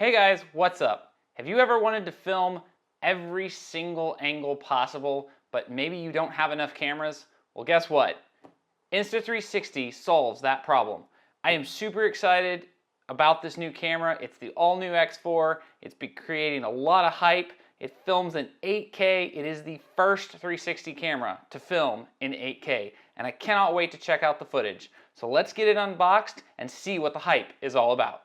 Hey guys, what's up? Have you ever wanted to film every single angle possible, but maybe you don't have enough cameras? Well, guess what? Insta360 solves that problem. I am super excited about this new camera. It's the all-new X4. It's been creating a lot of hype. It films in 8K. It is the first 360 camera to film in 8K, and I cannot wait to check out the footage. So let's get it unboxed and see what the hype is all about.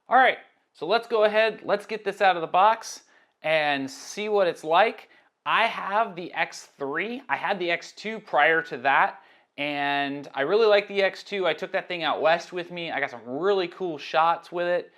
All right, so let's go ahead, let's get this out of the box and see what it's like. I have the X3, I had the X2 prior to that, and I really like the X2. I took that thing out west with me. I got some really cool shots with it.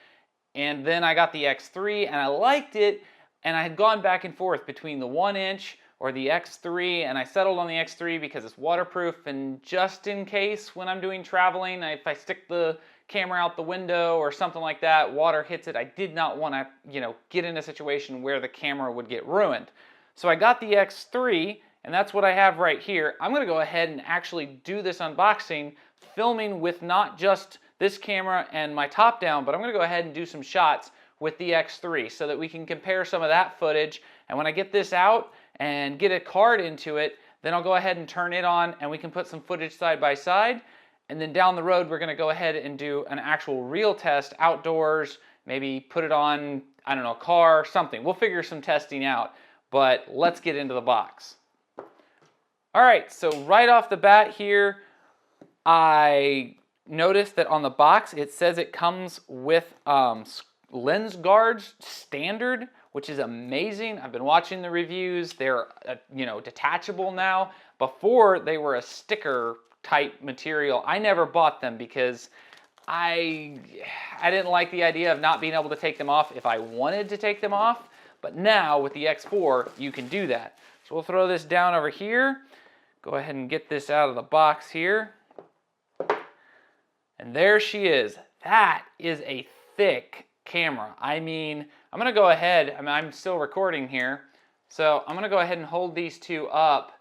And then I got the X3 and I liked it, and I had gone back and forth between the 1-inch or the X3, and I settled on the X3 because it's waterproof, and just in case when I'm doing traveling, if I stick the camera out the window or something like that, water hits it, I did not want to, get in a situation where the camera would get ruined. So I got the X3, and that's what I have right here. I'm going to go ahead and actually do this unboxing, filming with not just this camera and my top down, but I'm going to go ahead and do some shots with the X3 so that we can compare some of that footage. And when I get this out and get a card into it, then I'll go ahead and turn it on and we can put some footage side by side. And then down the road, we're going to go ahead and do an actual real test outdoors, maybe put it on, I don't know, a car, something. We'll figure some testing out, but let's get into the box. All right, so right off the bat here, I noticed that on the box, it says it comes with lens guards standard, which is amazing. I've been watching the reviews. They're, detachable now. Before, they were a sticker type material. I never bought them because I didn't like the idea of not being able to take them off if I wanted to take them off. But now with the X4, you can do that. So we'll throw this down over here. Go ahead and get this out of the box here. And there she is. That is a thick camera. I mean, I'm going to go ahead. I'm still recording here. So I'm going to go ahead and hold these two up.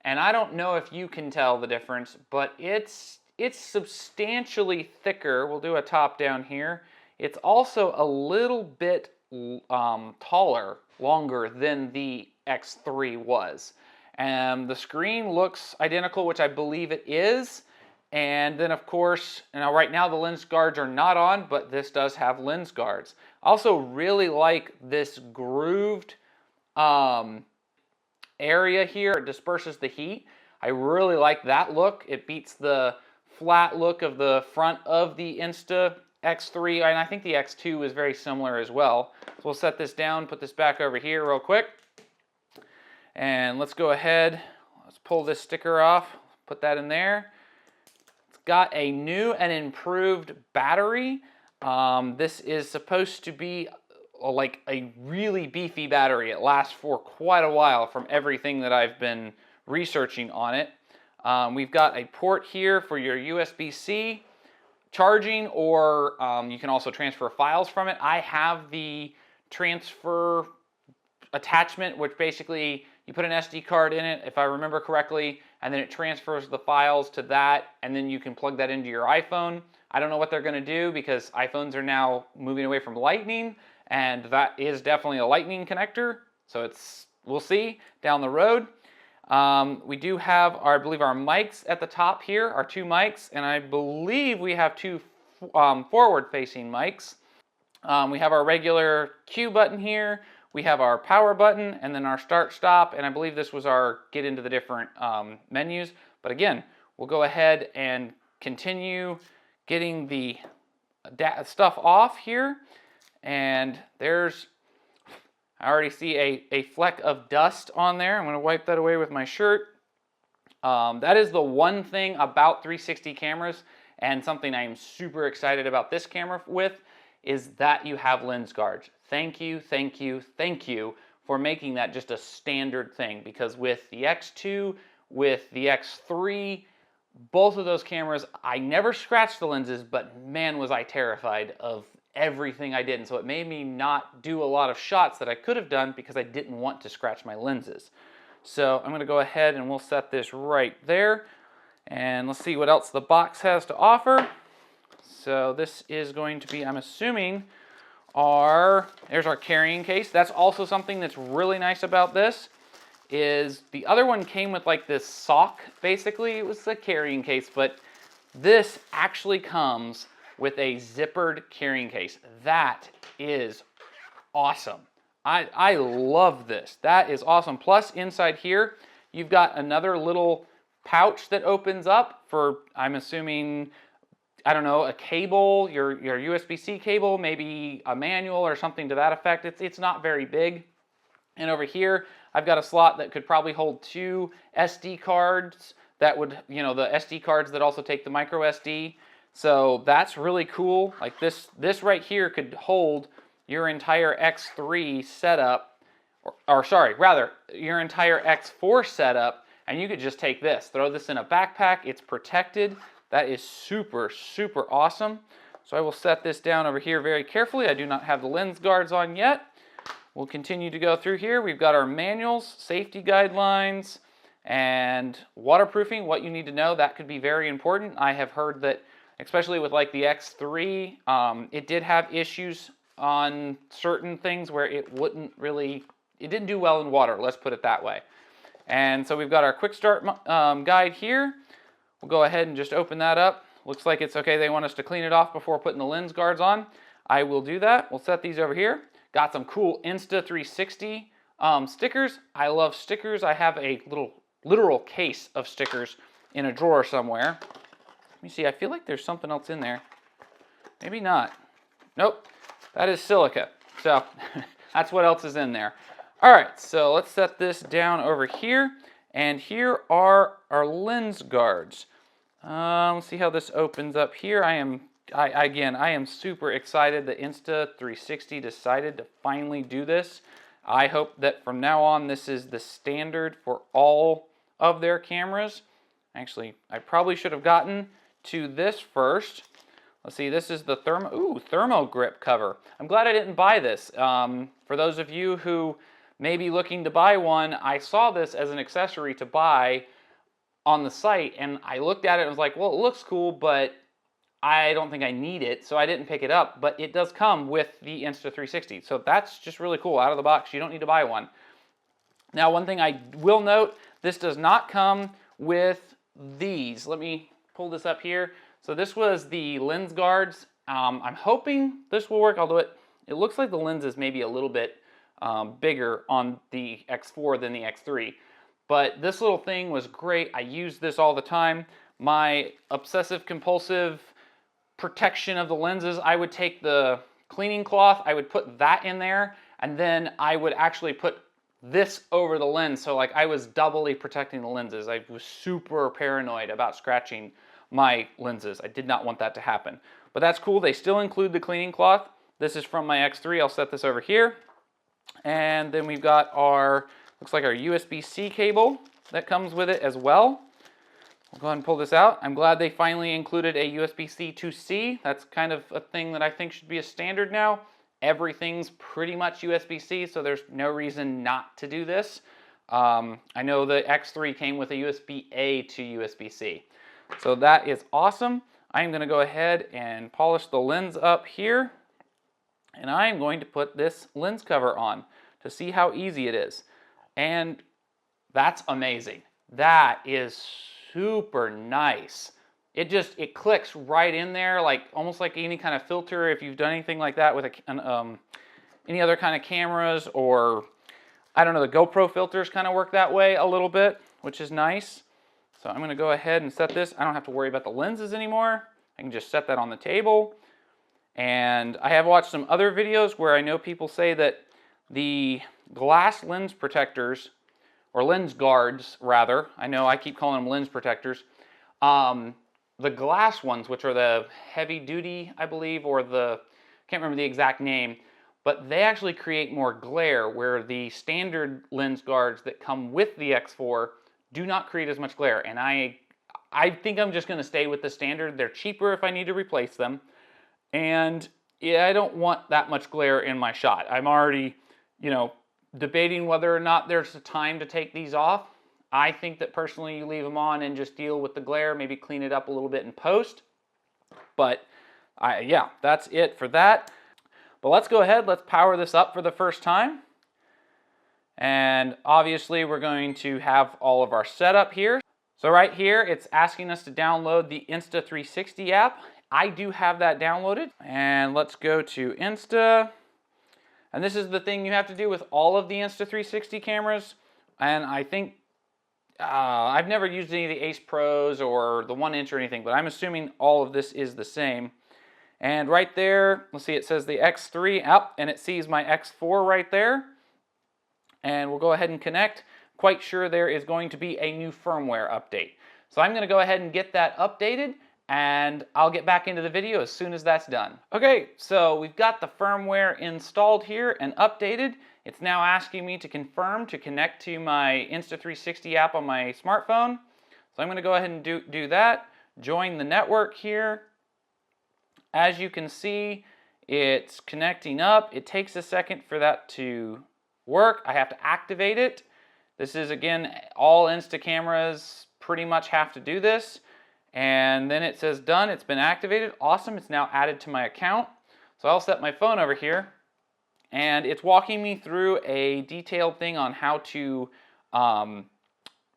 And I don't know if you can tell the difference, but it's substantially thicker. We'll do a top down here. It's also a little bit taller, longer than the X3 was. And the screen looks identical, which I believe it is. And then of course, right now the lens guards are not on, but this does have lens guards. I also really like this grooved area here. It disperses the heat. I really like that look. It beats the flat look of the front of the Insta X3, and I think the X2 is very similar as well. So we'll set this down, put this back over here real quick, and let's go ahead. Let's pull this sticker off, put that in there. It's got a new and improved battery. This is supposed to be like a really beefy battery. It lasts for quite a while from everything that I've been researching on it. We've got a port here for your USB-C charging, or you can also transfer files from it. I have the transfer attachment, which basically you put an SD card in it, if I remember correctly, and then it transfers the files to that, and then you can plug that into your iPhone. I don't know what they're going to do because iPhones are now moving away from Lightning, and that is definitely a Lightning connector. So we'll see down the road. We do have I believe our mics at the top here, our two mics, and I believe we have two forward-facing mics. We have our regular Q button here. We have our power button, and then our start-stop, and I believe this was our get into the different menus. But again, we'll go ahead and continue getting the stuff off here. And I already see a fleck of dust on there. I'm going to wipe that away with my shirt. That is the one thing about 360 cameras, and something I am super excited about this camera with, is that you have lens guards. Thank you, thank you, thank you for making that just a standard thing, because with the X2, with the X3. Both of those cameras, I never scratched the lenses, but man, was I terrified of everything I did. And so it made me not do a lot of shots that I could have done because I didn't want to scratch my lenses. So I'm going to go ahead and we'll set this right there. And let's see what else the box has to offer. So this is going to be, I'm assuming, there's our carrying case. That's also something that's really nice about this, is the other one came with like this sock, basically. It was a carrying case, but this actually comes with a zippered carrying case. That is awesome. I love this. That is awesome. Plus inside here, you've got another little pouch that opens up for, I'm assuming, I don't know, a cable, your USB-C cable, maybe a manual or something to that effect. It's not very big. And over here, I've got a slot that could probably hold 2 SD cards that would, the SD cards that also take the micro SD. So that's really cool. Like this right here could hold your entire X3 setup, or sorry, rather, your entire X4 setup, and you could just take this, throw this in a backpack, it's protected. That is super, super awesome. So I will set this down over here very carefully. I do not have the lens guards on yet. We'll continue to go through here. We've got our manuals, safety guidelines, and waterproofing, what you need to know. That could be very important. I have heard that, especially with like the X3, it did have issues on certain things where it didn't do well in water, let's put it that way. And so we've got our quick start guide here. We'll go ahead and just open that up. Looks like it's okay. They want us to clean it off before putting the lens guards on. I will do that. We'll set these over here. Got some cool Insta360 stickers. I love stickers. I have a literal case of stickers in a drawer somewhere. Let me see. I feel like there's something else in there. Maybe not. Nope. That is silica. So that's what else is in there. All right. So let's set this down over here. And here are our lens guards. Let's see how this opens up here. I am super excited that Insta360 decided to finally do this. I hope that from now on this is the standard for all of their cameras. Actually, I probably should have gotten to this first. Let's see, this is the thermo grip cover. I'm glad I didn't buy this. For those of you who may be looking to buy one, I saw this as an accessory to buy on the site, and I looked at it and was like, well, it looks cool, but I don't think I need it, so I didn't pick it up. But it does come with the Insta360, so that's just really cool. Out of the box, you don't need to buy one. Now, one thing I will note, this does not come with these. Let me pull this up here. So this was the lens guards. I'm hoping this will work, although it looks like the lens is maybe a little bit bigger on the X4 than the X3. But this little thing was great. I use this all the time. My obsessive compulsive protection of the lenses, I would take the cleaning cloth, I would put that in there, and then I would actually put this over the lens. So like I was doubly protecting the lenses. I was super paranoid about scratching my lenses. I did not want that to happen. But that's cool. They still include the cleaning cloth. This is from my X3. I'll set this over here. And then we've got looks like our USB-C cable that comes with it as well. We'll go ahead and pull this out. I'm glad they finally included a USB-C to C. That's kind of a thing that I think should be a standard now. Everything's pretty much USB-C, so there's no reason not to do this. I know the X3 came with a USB-A to USB-C. So that is awesome. I'm going to go ahead and polish the lens up here. And I'm going to put this lens cover on to see how easy it is. And that's amazing. That is super nice. It clicks right in there, like almost like any kind of filter. If you've done anything like that with any other kind of cameras, or I don't know, the GoPro filters kind of work that way a little bit, which is nice. So I'm going to go ahead and set this. I don't have to worry about the lenses anymore. I can just set that on the table. And I have watched some other videos where I know people say that the glass lens protectors, or lens guards rather, I know I keep calling them lens protectors, the glass ones, which are the heavy duty, I believe, or can't remember the exact name, but they actually create more glare, where the standard lens guards that come with the X4 do not create as much glare. And I think I'm just going to stay with the standard. They're cheaper if I need to replace them. And yeah, I don't want that much glare in my shot. I'm already, debating whether or not there's a time to take these off. I think that personally you leave them on and just deal with the glare, maybe clean it up a little bit in post. But yeah, that's it for that. But let's go ahead, let's power this up for the first time. And obviously we're going to have all of our setup here. So right here, it's asking us to download the Insta360 app. I do have that downloaded. And let's go to Insta. And this is the thing you have to do with all of the Insta360 cameras. And I think, I've never used any of the Ace Pros or the 1-inch or anything, but I'm assuming all of this is the same. And right there, let's see, it says the X3 up, and it sees my X4 right there. And we'll go ahead and connect. Quite sure there is going to be a new firmware update. So I'm going to go ahead and get that updated, and I'll get back into the video as soon as that's done. Okay, so we've got the firmware installed here and updated. It's now asking me to confirm to connect to my Insta360 app on my smartphone. So I'm going to go ahead and do that. Join the network here. As you can see, it's connecting up. It takes a second for that to work. I have to activate it. This is, again, all Insta cameras pretty much have to do this. And then it says done, it's been activated. Awesome, it's now added to my account. So I'll set my phone over here, and it's walking me through a detailed thing on how to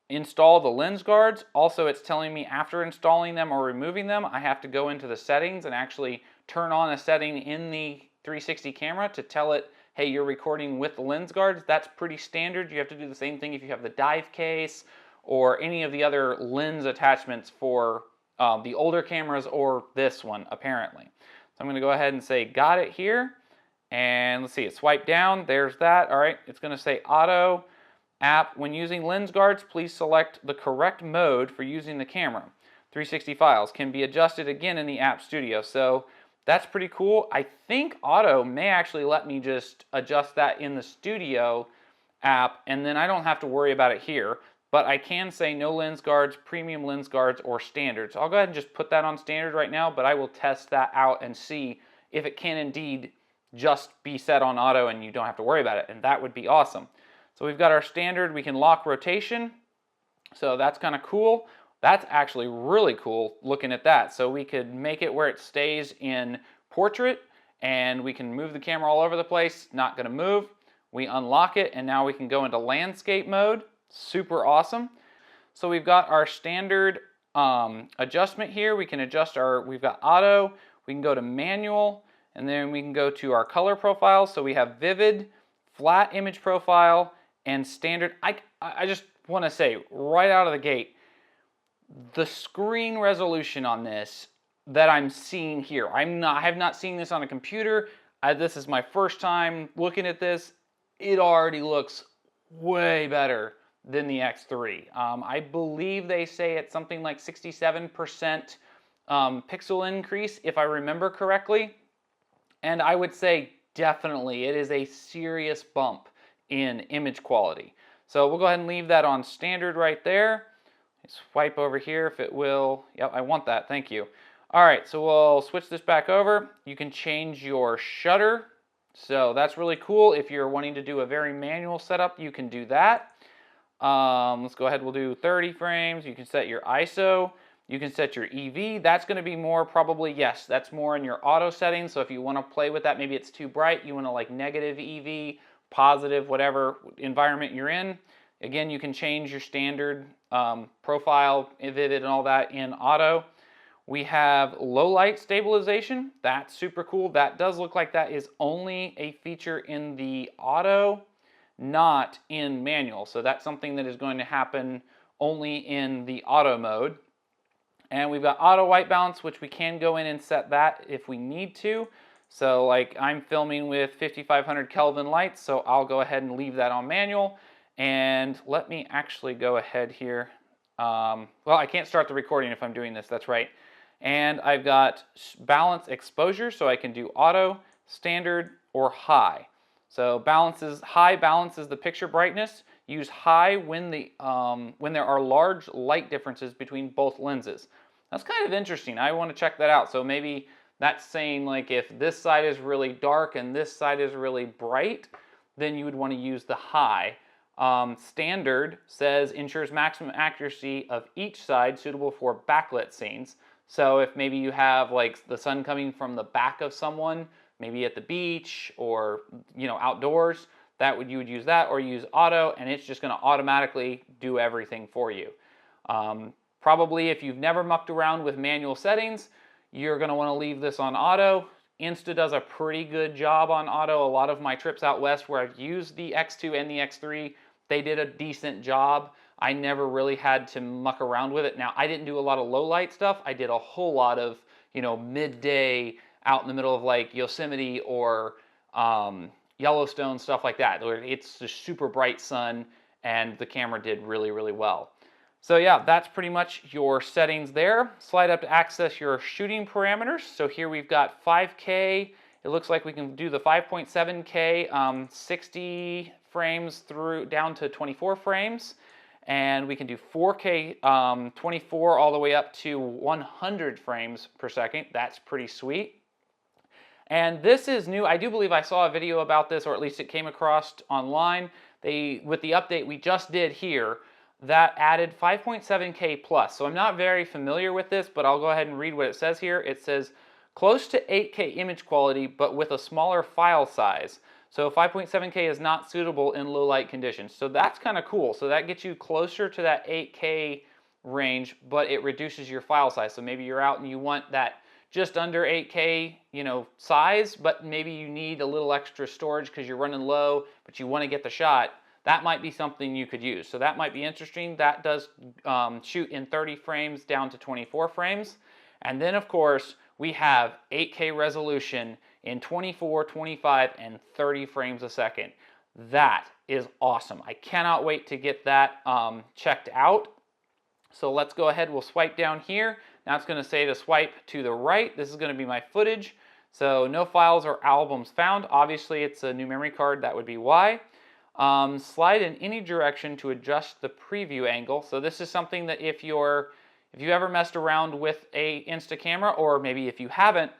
install the lens guards. Also, it's telling me after installing them or removing them, I have to go into the settings and actually turn on a setting in the 360 camera to tell it, hey, you're recording with the lens guards. That's pretty standard. You have to do the same thing if you have the dive case or any of the other lens attachments for the older cameras or this one, apparently. So I'm going to go ahead and say got it here. And let's see, it swiped down. There's that. All right, it's going to say auto app. When using lens guards, please select the correct mode for using the camera. 360 files can be adjusted again in the App Studio. So that's pretty cool. I think auto may actually let me just adjust that in the Studio app, and then I don't have to worry about it here. But I can say no lens guards, premium lens guards, or standard. So I'll go ahead and just put that on standard right now, but I will test that out and see if it can indeed just be set on auto and you don't have to worry about it, and that would be awesome. So we've got our standard, we can lock rotation, so that's kind of cool. That's actually really cool looking at that. So we could make it where it stays in portrait, and we can move the camera all over the place, not gonna move. We unlock it, and now we can go into landscape mode. Super awesome. So we've got our standard adjustment here. We can adjust we've got auto, we can go to manual, and then we can go to our color profile. So we have vivid, flat image profile, and standard. I just want to say right out of the gate, the screen resolution on this that I'm seeing here, I have not seen this on a computer. This is my first time looking at this. It already looks way better than the X3. I believe they say it's something like 67% pixel increase, if I remember correctly. And I would say definitely it is a serious bump in image quality. So we'll go ahead and leave that on standard right there. Swipe over here if it will. Yep, I want that, thank you. All right, so we'll switch this back over. You can change your shutter. So that's really cool. If you're wanting to do a very manual setup, you can do that. Let's go ahead, we'll do 30 frames. You can set your ISO. You can set your EV. That's going to be more probably, yes, that's more in your auto settings. So if you want to play with that, maybe it's too bright. You want to like negative EV, positive, whatever environment you're in. Again, you can change your standard profile, vivid, and all that in auto. We have low light stabilization. That's super cool. That does look like that is only a feature in the auto, not in manual. So that's something that is going to happen only in the auto mode. And we've got auto white balance, which we can go in and set that if we need to. So like I'm filming with 5500 Kelvin lights, so I'll go ahead and leave that on manual. And let me actually go ahead here. Well, I can't start the recording if I'm doing this, that's right. And I've got balance exposure, so I can do auto, standard, or high. So high balances the picture brightness. use high when there are large light differences between both lenses. That's kind of interesting. I want to check that out. So maybe that's saying like if this side is really dark and this side is really bright, then you would want to use the high. Standard says ensures maximum accuracy of each side suitable for backlit scenes. So if maybe you have like the sun coming from the back of someone, maybe at the beach or outdoors, you would use that, or use auto, and it's just going to automatically do everything for you. Probably if you've never mucked around with manual settings, you're going to want to leave this on auto. Insta does a pretty good job on auto. A lot of my trips out west where I've used the X2 and the X3, they did a decent job. I never really had to muck around with it. Now, I didn't do a lot of low light stuff. I did a whole lot of, midday out in the middle of like Yosemite or Yellowstone, stuff like that, where it's the super bright sun, and the camera did really, really well. So yeah, that's pretty much your settings there. Slide up to access your shooting parameters. So here we've got 5K. It looks like we can do the 5.7K, 60 frames down to 24 frames. And we can do 4K 24 all the way up to 100 frames per second. That's pretty sweet. And this is new. I do believe I saw a video about this, or at least it came across online. With the update we just did here, that added 5.7K plus. So I'm not very familiar with this, but I'll go ahead and read what it says here. It says close to 8K image quality, but with a smaller file size. So 5.7K is not suitable in low light conditions. So that's kind of cool. So that gets you closer to that 8K range, but it reduces your file size. So maybe you're out and you want that just under 8K, size, but maybe you need a little extra storage because you're running low, but you want to get the shot. That might be something you could use. So that might be interesting. That does shoot in 30 frames down to 24 frames. And then of course, we have 8K resolution in 24, 25, and 30 frames a second. That is awesome. I cannot wait to get that checked out. So let's go ahead, we'll swipe down here. Now it's going to say to swipe to the right. This is going to be my footage. So no files or albums found. Obviously it's a new memory card, that would be why. Slide in any direction to adjust the preview angle. So this is something that if you ever messed around with a Insta camera, or maybe if you haven't,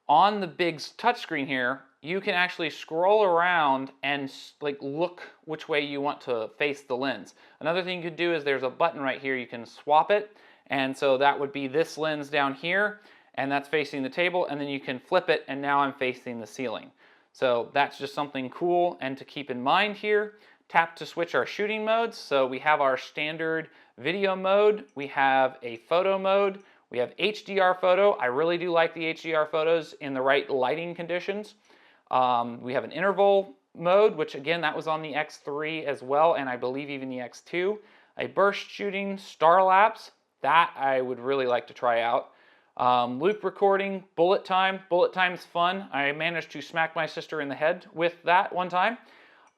on the big touchscreen here, you can actually scroll around and look which way you want to face the lens. Another thing you could do is there's a button right here, you can swap it, and so that would be this lens down here, and that's facing the table, and then you can flip it, and now I'm facing the ceiling. So that's just something cool and to keep in mind here. Tap to switch our shooting modes. So we have our standard video mode, we have a photo mode, we have HDR photo. I really do like the HDR photos in the right lighting conditions. We have an interval mode, which again, that was on the X3 as well, and I believe even the X2. A burst shooting, star lapse, that I would really like to try out. Loop recording, bullet time. Bullet time's fun. I managed to smack my sister in the head with that one time.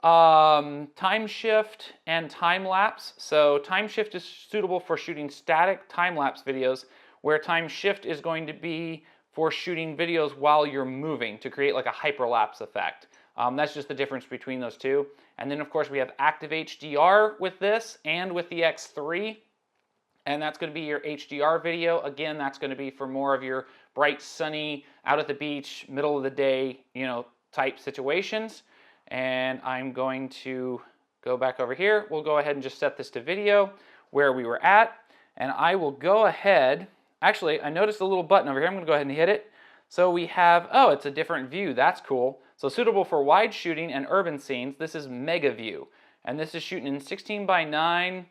Time shift and time lapse. So time shift is suitable for shooting static time lapse videos, where time shift is going to be for shooting videos while you're moving to create like a hyperlapse effect. That's just the difference between those two. And then of course we have active HDR with this and with the X3. And that's going to be your HDR video. Again, that's going to be for more of your bright, sunny, out at the beach, middle of the day, type situations. And I'm going to go back over here. We'll go ahead and just set this to video where we were at. And I will go ahead. Actually, I noticed a little button over here. I'm going to go ahead and hit it. So we have, oh, it's a different view. That's cool. So suitable for wide shooting and urban scenes. This is Mega View. And this is shooting in 16:9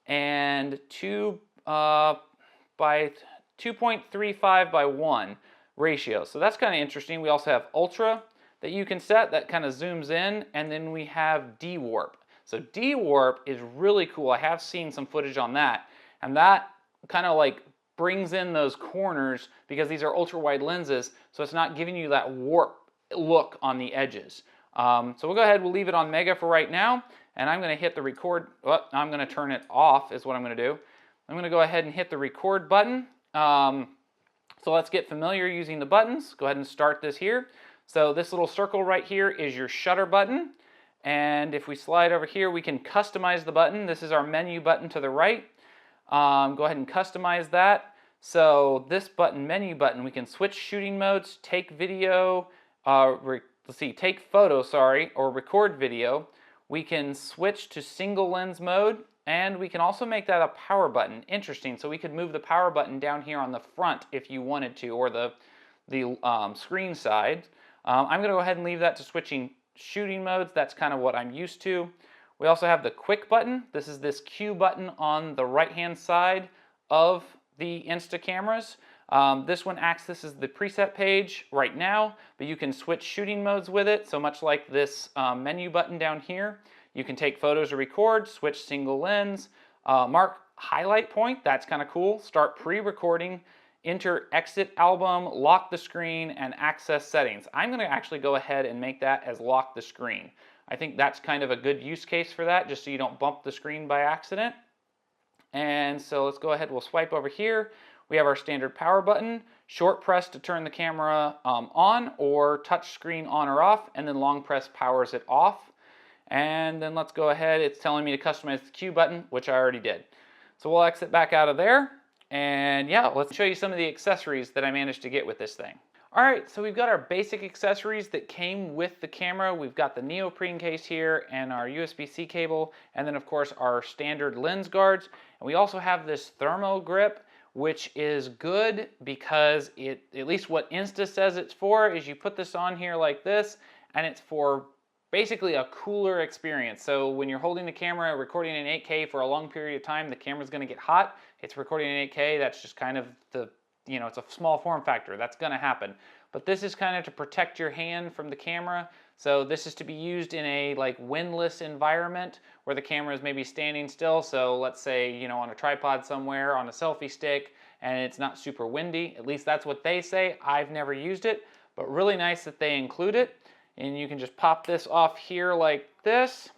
and 2 by 2.35:1 ratio. So that's kind of interesting. We also have Ultra that you can set that kind of zooms in, and then we have D-Warp. So D-Warp is really cool. I have seen some footage on that, and that kind of like brings in those corners because these are ultra wide lenses, so it's not giving you that warp look on the edges. So we'll go ahead, we'll leave it on Mega for right now, and I'm going to hit the record. Well, I'm going to turn it off is what I'm going to do. I'm going to go ahead and hit the record button. So let's get familiar using the buttons. Go ahead and start this here. So this little circle right here is your shutter button. And if we slide over here, we can customize the button. This is our menu button to the right. Go ahead and customize that. So this button, menu button, we can switch shooting modes, take video, take photo, or record video. We can switch to single lens mode, and we can also make that a power button. Interesting, so we could move the power button down here on the front if you wanted to, or the screen side. I'm gonna go ahead and leave that to switching shooting modes. That's kind of what I'm used to. We also have the quick button. This is this Q button on the right-hand side of the Insta cameras. This one acts, this is the preset page right now, but you can switch shooting modes with it. So much like this menu button down here, you can take photos or record, switch single lens, mark highlight point, that's kind of cool, start pre-recording, enter exit album, lock the screen, and access settings. I'm going to actually go ahead and make that as lock the screen. I think that's kind of a good use case for that, just so you don't bump the screen by accident. And so let's go ahead, we'll swipe over here. We have our standard power button, short press to turn the camera on, or touch screen on or off, and then long press powers it off. And then let's go ahead, it's telling me to customize the Q button, which I already did. So we'll exit back out of there. And yeah, let's show you some of the accessories that I managed to get with this thing. All right, so we've got our basic accessories that came with the camera. We've got the neoprene case here and our USB-C cable, and then of course our standard lens guards. And we also have this thermo grip, which is good because at least what Insta says it's for, is you put this on here like this, and it's for basically a cooler experience. So when you're holding the camera, recording in 8K for a long period of time, the camera's gonna get hot. It's recording in 8K, that's just kind of it's a small form factor, that's gonna happen. But this is kind of to protect your hand from the camera. So this is to be used in a windless environment where the camera is maybe standing still. So let's say, on a tripod somewhere, on a selfie stick, and it's not super windy. At least that's what they say. I've never used it, but really nice that they include it. And you can just pop this off here like this,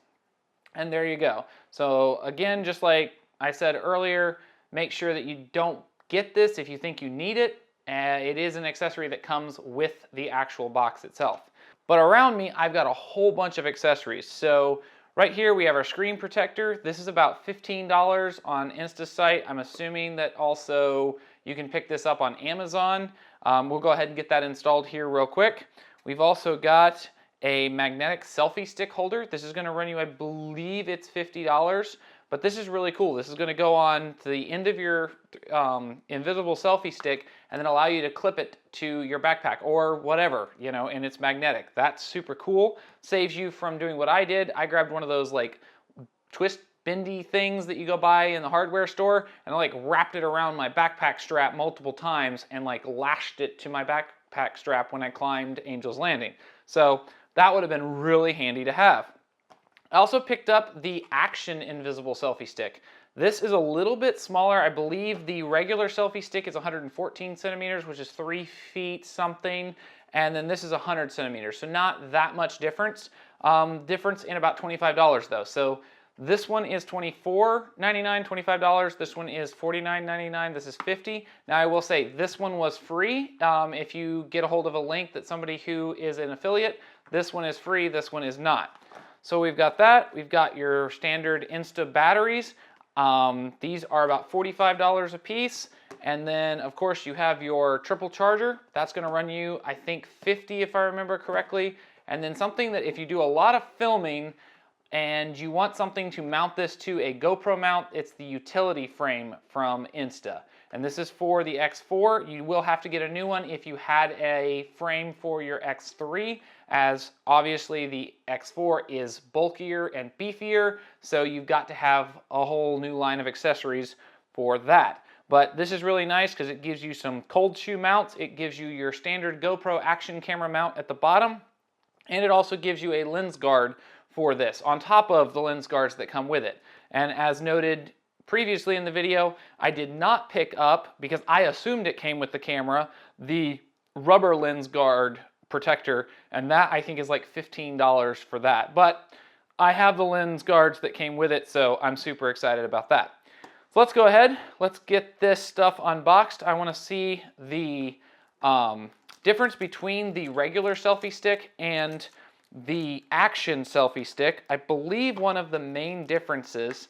and there you go. So again, just like I said earlier, make sure that you don't get this if you think you need it. It is an accessory that comes with the actual box itself. But around me, I've got a whole bunch of accessories. So right here, we have our screen protector. This is about $15 on Insta site. I'm assuming that also you can pick this up on Amazon. We'll go ahead and get that installed here real quick. We've also got a magnetic selfie stick holder. This is gonna run you, I believe it's $50, but this is really cool. This is gonna go on to the end of your invisible selfie stick and then allow you to clip it to your backpack or whatever, and it's magnetic. That's super cool. Saves you from doing what I did. I grabbed one of those twist bendy things that you go buy in the hardware store, and I wrapped it around my backpack strap multiple times and lashed it to my backpack strap when I climbed Angel's Landing. So that would have been really handy to have. I also picked up the Action Invisible Selfie Stick. This is a little bit smaller. I believe the regular selfie stick is 114 centimeters, which is 3 feet something, and then this is 100 centimeters, so not that much difference. Difference in about $25 though. So this one is $24.99, $25. This one is $49.99. This is $50. Now I will say this one was free. If you get a hold of a link that somebody who is an affiliate, this one is free, this one is not. So we've got that. We've got your standard Insta batteries. These are about $45 a piece. And then of course you have your triple charger. That's gonna run you, I think, $50 if I remember correctly. And then something that if you do a lot of filming and you want something to mount this to a GoPro mount, it's the utility frame from Insta. And this is for the X4. You will have to get a new one if you had a frame for your X3, as obviously the X4 is bulkier and beefier, so you've got to have a whole new line of accessories for that. But this is really nice because it gives you some cold shoe mounts. It gives you your standard GoPro action camera mount at the bottom, and it also gives you a lens guard for this on top of the lens guards that come with it. And as noted previously in the video, I did not pick up, because I assumed it came with the camera, the rubber lens guard protector, and that I think is like $15 for that. But I have the lens guards that came with it, so I'm super excited about that. So let's go ahead, let's get this stuff unboxed. I want to see the difference between the regular selfie stick and the action selfie stick, I believe one of the main differences,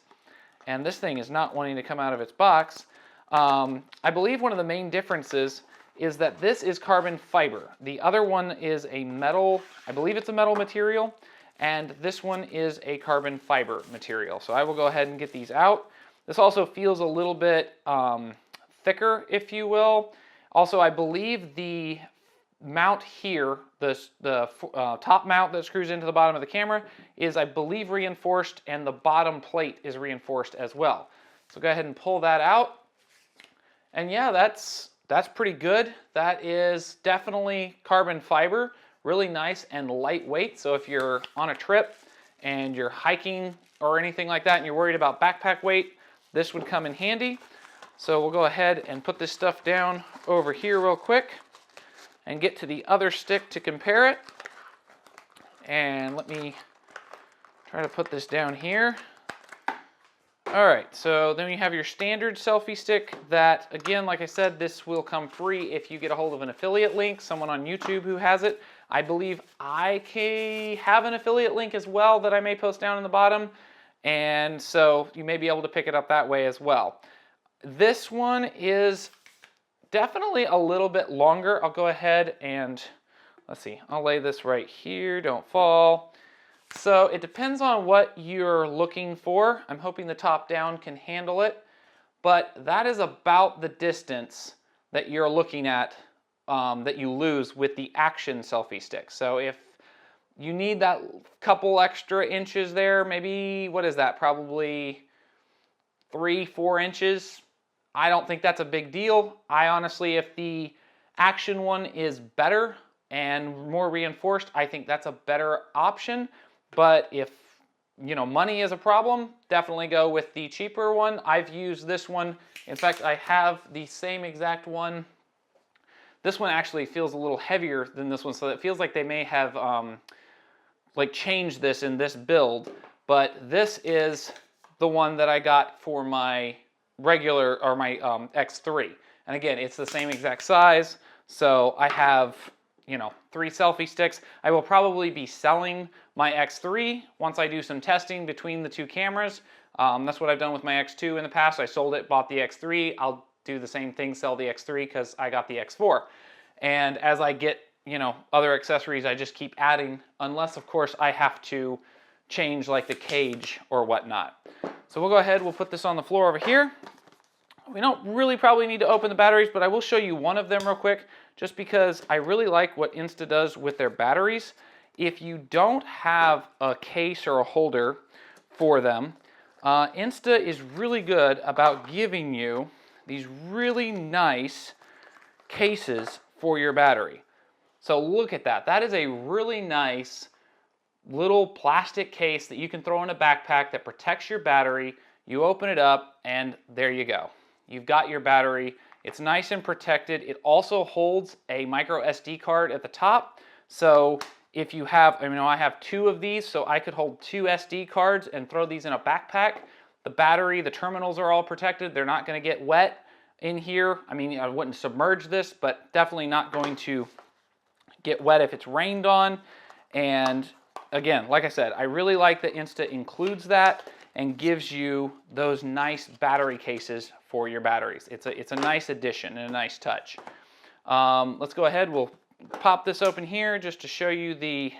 and this thing is not wanting to come out of its box, I believe one of the main differences is that this is carbon fiber. The other one is a metal, I believe it's a metal material, and this one is a carbon fiber material. So I will go ahead and get these out. This also feels a little bit thicker, if you will. Also, I believe the mount here, the top mount that screws into the bottom of the camera is, I believe, reinforced, and the bottom plate is reinforced as well. So go ahead and pull that out. And yeah, that's pretty good. That is definitely carbon fiber, really nice and lightweight. So if you're on a trip and you're hiking or anything like that and you're worried about backpack weight, this would come in handy. So we'll go ahead and put this stuff down over here real quick and get to the other stick to compare it. And let me try to put this down here. All right, so then you have your standard selfie stick that, again, like I said, this will come free if you get a hold of an affiliate link, someone on YouTube who has it. I believe I have an affiliate link as well that I may post down in the bottom, and so you may be able to pick it up that way as well. This one is definitely a little bit longer. I'll go ahead and, let's see, I'll lay this right here, don't fall. So it depends on what you're looking for. I'm hoping the top down can handle it, but that is about the distance that you're looking at that you lose with the action selfie stick. So if you need that couple extra inches there, maybe, what is that, probably 3-4 inches, I don't think that's a big deal. I honestly, if the action one is better and more reinforced, I think that's a better option. But if, you know, money is a problem, definitely go with the cheaper one. I've used this one. In fact, I have the same exact one. This one actually feels a little heavier than this one, so it feels like they may have like changed this in this build. But this is the one that I got for my regular, or my X3. And again, it's the same exact size. So I have, you know, 3 selfie sticks. I will probably be selling my X3 once I do some testing between the 2 cameras. That's what I've done with my X2 in the past. I sold it, bought the X3. I'll do the same thing, sell the X3 because I got the X4. And as I get, you know, other accessories, I just keep adding, unless of course I have to change like the cage or whatnot. So we'll go ahead, we'll put this on the floor over here. We don't really probably need to open the batteries, but I will show you one of them real quick, just because I really like what Insta does with their batteries. If you don't have a case or a holder for them, Insta is really good about giving you these really nice cases for your battery. So look at that. That is a really nice little plastic case that you can throw in a backpack that protects your battery. You open it up and there you go. You've got your battery. It's nice and protected. It also holds a micro SD card at the top. So if you have, I mean, I have 2 of these, so I could hold 2 SD cards and throw these in a backpack. The battery, the terminals are all protected. They're not going to get wet in here. I mean, I wouldn't submerge this, but definitely not going to get wet if it's rained on. And again, like I said, I really like that Insta includes that and gives you those nice battery cases for your batteries. It's a nice addition and a nice touch. Let's go ahead, we'll pop this open here just to show you the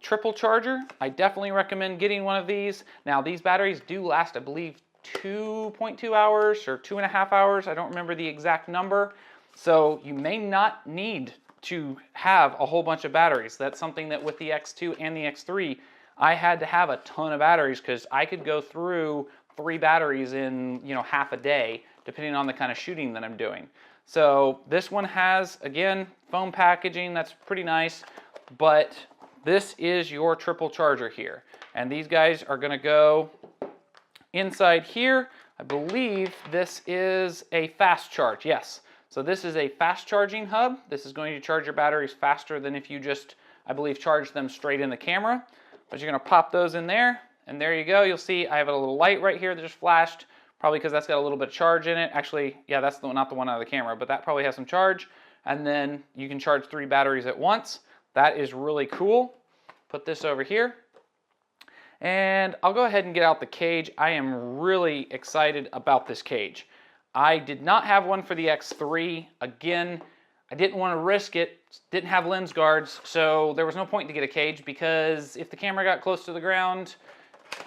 triple charger. I definitely recommend getting one of these. Now these batteries do last, I believe, 2.2 hours or 2.5 hours. I don't remember the exact number. So you may not need to have a whole bunch of batteries. That's something that with the X2 and the X3, I had to have a ton of batteries because I could go through 3 batteries in, you know, half a day, depending on the kind of shooting that I'm doing. So this one has, again, foam packaging. That's pretty nice, but this is your triple charger here. And these guys are gonna go inside here. I believe this is a fast charge, yes. So this is a fast charging hub. This is going to charge your batteries faster than if you just, I believe, charge them straight in the camera. But you're gonna pop those in there, and there you go. You'll see I have a little light right here that just flashed, probably because that's got a little bit of charge in it. Actually, yeah, that's not the one out of the camera, but that probably has some charge. And then you can charge 3 batteries at once. that is really cool. Put this over here. And I'll go ahead and get out the cage. I am really excited about this cage. I did not have one for the X3. Again, I didn't want to risk it. Didn't have lens guards, so there was no point to get a cage because if the camera got close to the ground,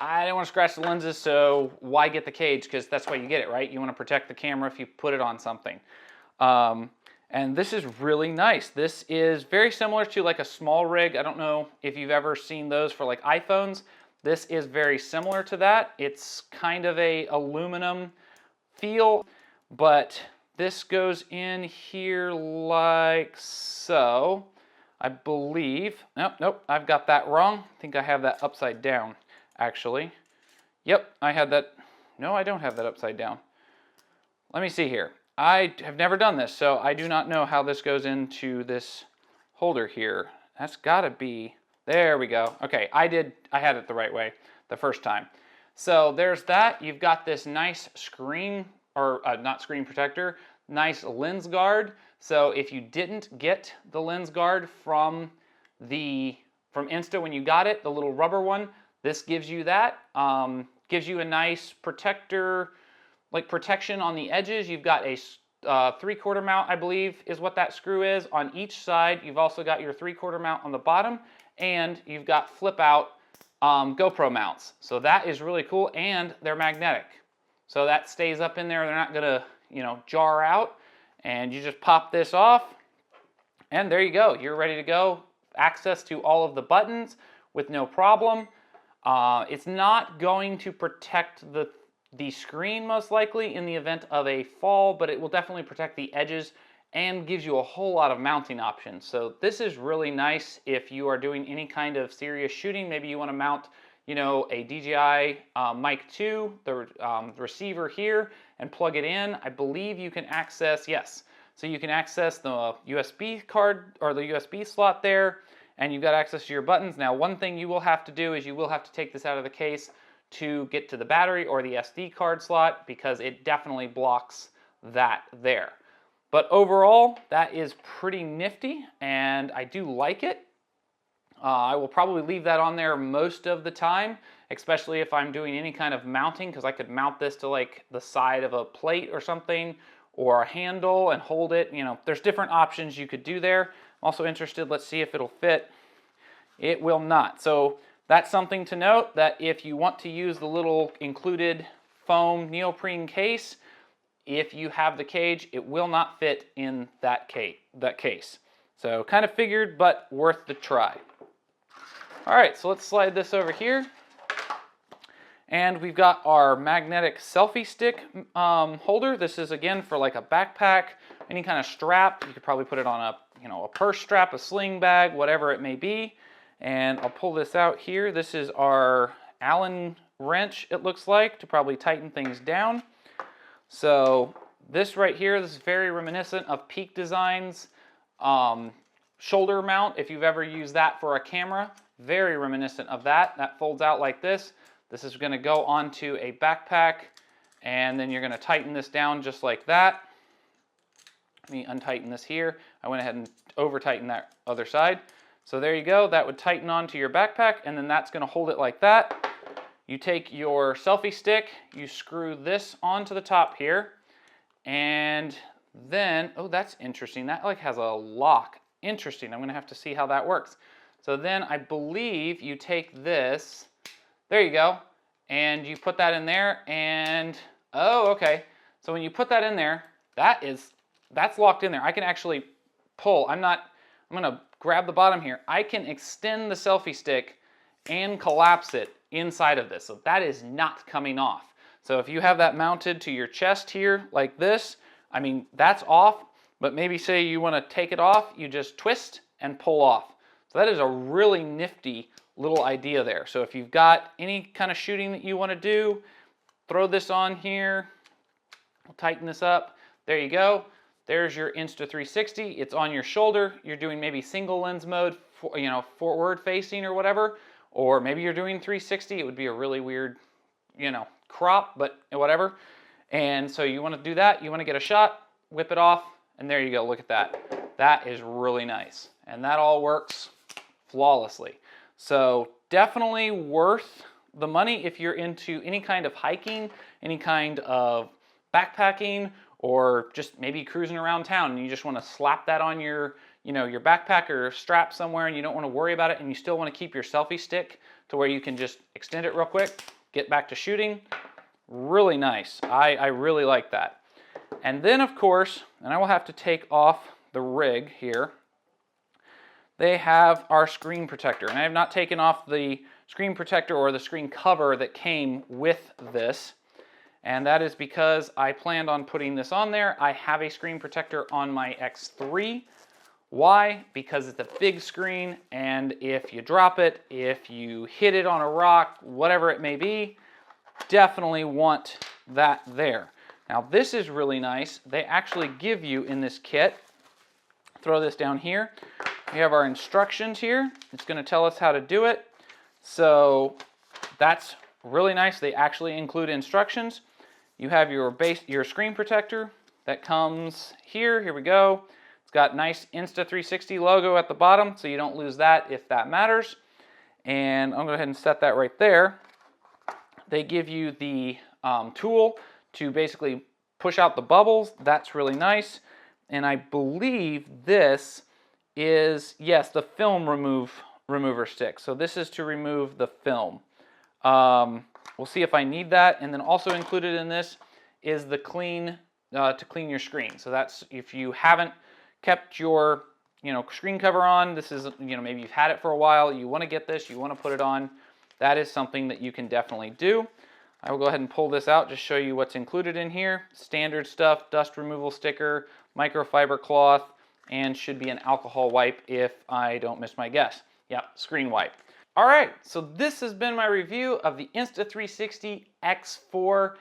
I didn't want to scratch the lenses, so why get the cage? Because that's why you get it, right? You want to protect the camera if you put it on something. And this is really nice. This is very similar to like a small rig. I don't know if you've ever seen those for like iPhones. This is very similar to that. It's kind of a aluminum feel, but this goes in here like so, I believe. Nope, I've got that wrong. I think I have that upside down, actually. Yep, I had that. No, I don't have that upside down. Let me see here. I have never done this, so I do not know how this goes into this holder here. That's gotta be, there we go. Okay, I had it the right way the first time. So there's that. You've got this nice screen, or not screen protector, nice lens guard. So if you didn't get the lens guard from Insta when you got it, the little rubber one, this gives you that. Gives you a nice protector, like protection on the edges. You've got a 3/4 mount, I believe, is what that screw is on each side. You've also got your 3/4 mount on the bottom, and you've got flip out GoPro mounts. So that is really cool, and they're magnetic. So that stays up in there. They're not gonna, you know, jar out. And you just pop this off, and there you go. You're ready to go. Access to all of the buttons with no problem. It's not going to protect the screen most likely in the event of a fall, but it will definitely protect the edges and gives you a whole lot of mounting options. So this is really nice if you are doing any kind of serious shooting. Maybe you want to mount, you know, a DJI Mic 2, the receiver here, and plug it in. I believe you can access, yes, so you can access the USB card or the USB slot there, and you've got access to your buttons. Now, one thing you will have to do is you will have to take this out of the case to get to the battery or the SD card slot because it definitely blocks that there. But overall, that is pretty nifty, and I do like it. I will probably leave that on there most of the time, especially if I'm doing any kind of mounting, because I could mount this to like the side of a plate or something, or a handle and hold it. You know, there's different options you could do there. I'm also interested, let's see if it'll fit. It will not. So that's something to note, that if you want to use the little included foam neoprene case, if you have the cage, it will not fit in that case. So kind of figured, but worth the try. All right, so let's slide this over here. And we've got our magnetic selfie stick holder. This is, again, for like a backpack, any kind of strap. You could probably put it on a, you know, a purse strap, a sling bag, whatever it may be. And I'll pull this out here. This is our Allen wrench, it looks like, to probably tighten things down. So this right here, this is very reminiscent of Peak Designs shoulder mount. If you've ever used that for a camera, very reminiscent of that. That folds out like this. This is going to go onto a backpack, and then you're going to tighten this down just like that. Let me untighten this here. I went ahead and over-tightened that other side. So there you go. That would tighten onto your backpack, and then that's going to hold it like that. You take your selfie stick, you screw this onto the top here, and then, oh, that's interesting. That like has a lock. Interesting. I'm going to have to see how that works. So then I believe you take this, there you go, and you put that in there, and, oh, okay. So when you put that in there, that's locked in there. I can actually pull. I'm going to grab the bottom here. I can extend the selfie stick and collapse it inside of this. So that is not coming off. So if you have that mounted to your chest here like this, I mean, that's off, but maybe say you want to take it off, you just twist and pull off. So that is a really nifty little idea there. So if you've got any kind of shooting that you want to do, throw this on here. I'll tighten this up. There you go. There's your Insta360. It's on your shoulder. You're doing maybe single lens mode, for, you know, forward facing or whatever. Or maybe you're doing 360. It would be a really weird, you know, crop, but whatever. And so you want to do that. You want to get a shot, whip it off, and there you go. Look at that. That is really nice. And that all works flawlessly. So definitely worth the money if you're into any kind of hiking, any kind of backpacking, or just maybe cruising around town and you just want to slap that on your, your backpack or strap somewhere and you don't want to worry about it and you still want to keep your selfie stick to where you can just extend it real quick, get back to shooting. Really nice. I really like that. And then of course, and I will have to take off the rig here, they have our screen protector. And I have not taken off the screen protector or the screen cover that came with this. And that is because I planned on putting this on there. I have a screen protector on my X3. Why? Because it's a big screen, and if you drop it, if you hit it on a rock, whatever it may be, definitely want that there. Now this is really nice. They actually give you in this kit, throw this down here, we have our instructions here. It's going to tell us how to do it. So that's really nice. They actually include instructions. You have your screen protector that comes here. Here we go. It's got nice Insta360 logo at the bottom, so you don't lose that if that matters. And I'll go ahead and set that right there. They give you the tool to basically push out the bubbles. That's really nice. And I believe this is, yes, the film remover stick. So this is to remove the film. We'll see if I need that. And then also included in this is the to clean your screen. So that's if you haven't kept your screen cover on, this is, maybe you've had it for a while, you want to get this, you want to put it on, that is something that you can definitely do. I will go ahead and pull this out, just show you what's included in here. Standard stuff, dust removal sticker, microfiber cloth, and should be an alcohol wipe if I don't miss my guess. Yep, screen wipe. All right, so this has been my review of the Insta360 X4.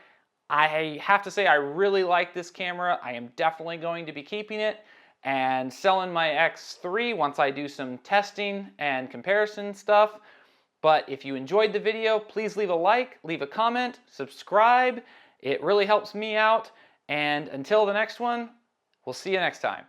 I have to say I really like this camera. I am definitely going to be keeping it and selling my X3 once I do some testing and comparison stuff. But if you enjoyed the video, please leave a like, leave a comment, subscribe. It really helps me out. And until the next one, we'll see you next time.